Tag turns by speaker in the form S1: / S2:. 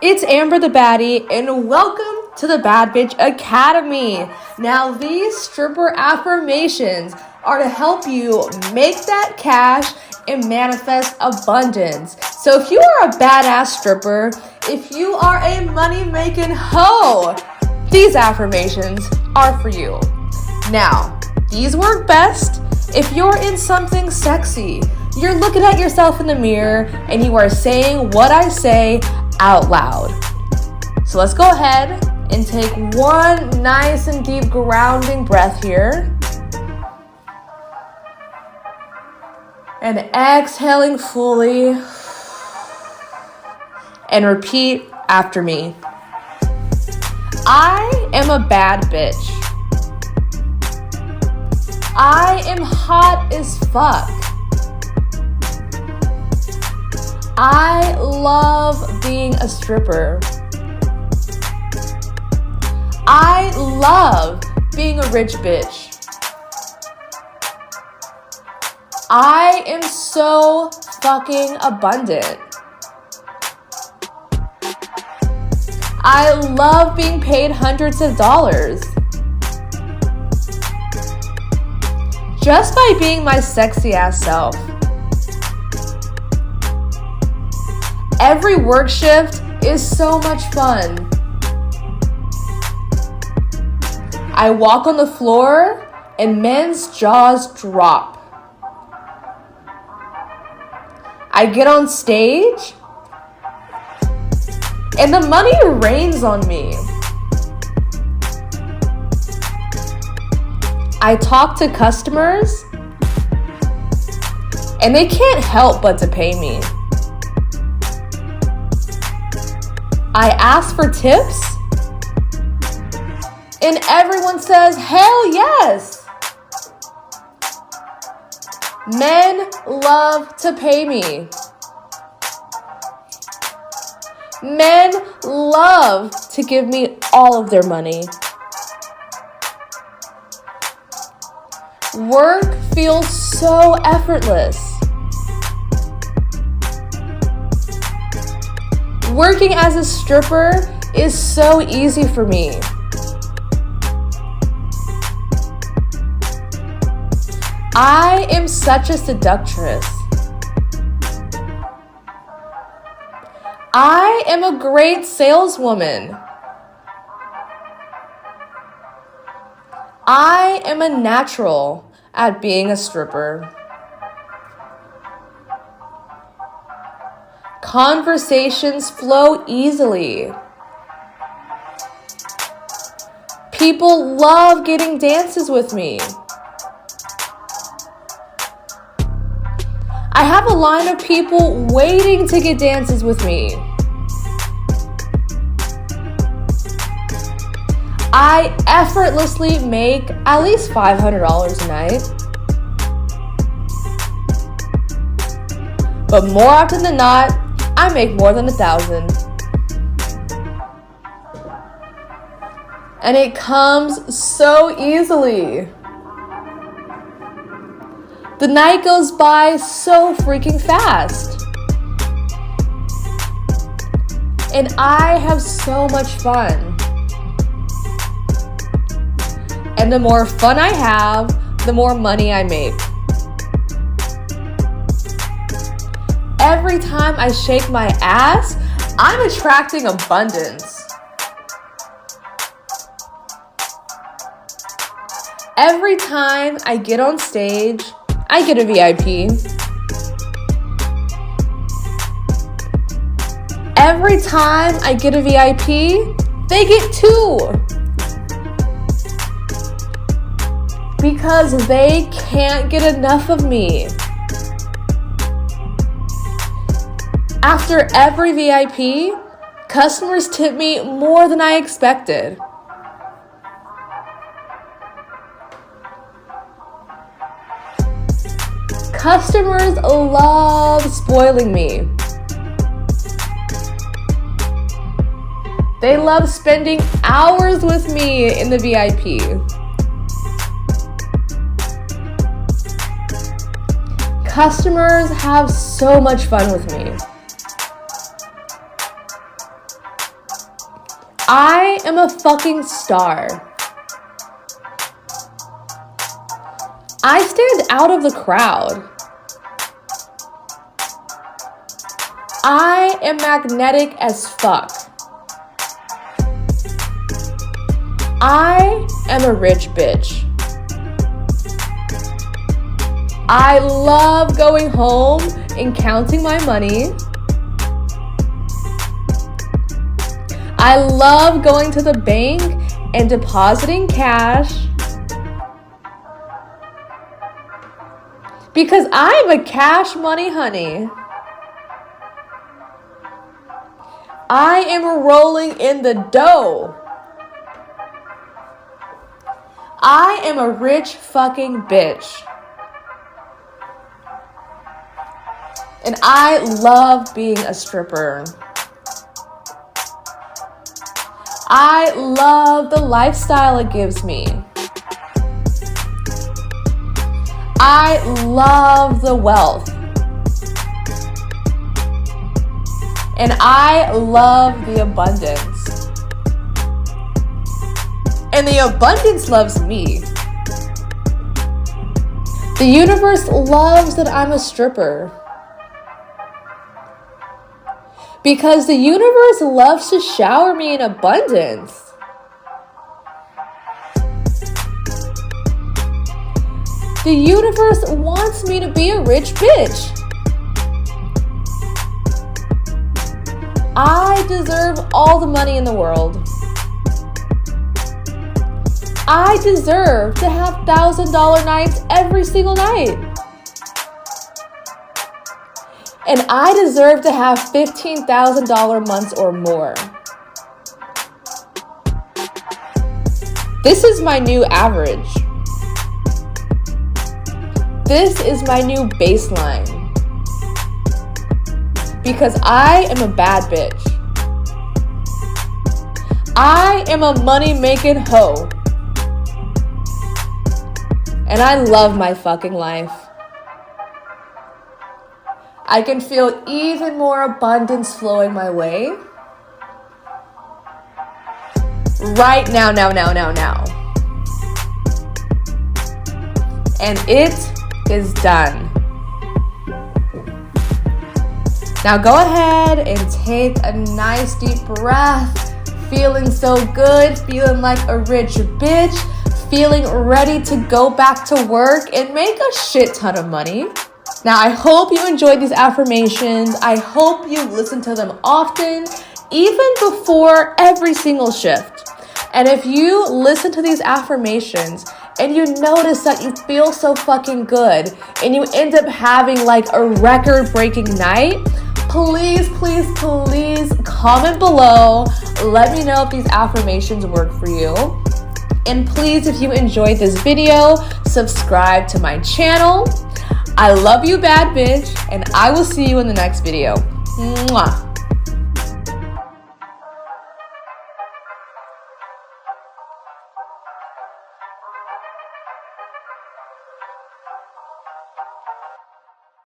S1: It's Amber the Baddie, and welcome to the Bad Bitch Academy. Now, these stripper affirmations are to help you make that cash and manifest abundance. So if you are a badass stripper, if you are a money-making hoe, these affirmations are for you. Now, these work best if you're in something sexy. You're looking at yourself in the mirror and you are saying what I say out loud. So let's go ahead and take one nice and deep grounding breath here. And exhaling fully. And repeat after me. I am a bad bitch. I am hot as fuck. I love being a stripper. I love being a rich bitch. I am so fucking abundant. I love being paid hundreds of dollars. Just by being my sexy ass self. Every work shift is so much fun. I walk on the floor and men's jaws drop. I get on stage and the money rains on me. I talk to customers and they can't help but to pay me. I ask for tips, and everyone says, hell yes. Men love to pay me. Men love to give me all of their money. Work feels so effortless. Working as a stripper is so easy for me. I am such a seductress. I am a great saleswoman. I am a natural at being a stripper. Conversations flow easily. People love getting dances with me. I have a line of people waiting to get dances with me. I effortlessly make at least $500 a night. But more often than not, I make more than 1,000. And it comes so easily. The night goes by so freaking fast. And I have so much fun. And the more fun I have, the more money I make. Every time I shake my ass, I'm attracting abundance. Every time I get on stage, I get a VIP. Every time I get a VIP, they get two. Because they can't get enough of me. After every VIP, customers tip me more than I expected. Customers love spoiling me. They love spending hours with me in the VIP. Customers have so much fun with me. I am a fucking star. I stand out of the crowd. I am magnetic as fuck. I am a rich bitch. I love going home and counting my money. I love going to the bank and depositing cash. Because I'm a cash money honey. I am rolling in the dough. I am a rich fucking bitch. And I love being a stripper. I love the lifestyle it gives me. I love the wealth. And I love the abundance. And the abundance loves me. The universe loves that I'm a stripper. Because the universe loves to shower me in abundance. The universe wants me to be a rich bitch. I deserve all the money in the world. I deserve to have $1,000 nights every single night. And I deserve to have $15,000 months or more. This is my new average. This is my new baseline. Because I am a bad bitch. I am a money-making hoe. And I love my fucking life. I can feel even more abundance flowing my way. Right now. And it is done. Now go ahead and take a nice deep breath. Feeling so good, feeling like a rich bitch, feeling ready to go back to work and make a shit ton of money. Now, I hope you enjoyed these affirmations. I hope you listen to them often, even before every single shift. And if you listen to these affirmations and you notice that you feel so fucking good and you end up having like a record-breaking night, please comment below. Let me know if these affirmations work for you. And please, if you enjoyed this video, subscribe to my channel. I love you, bad bitch, and I will see you in the next video. Mwah.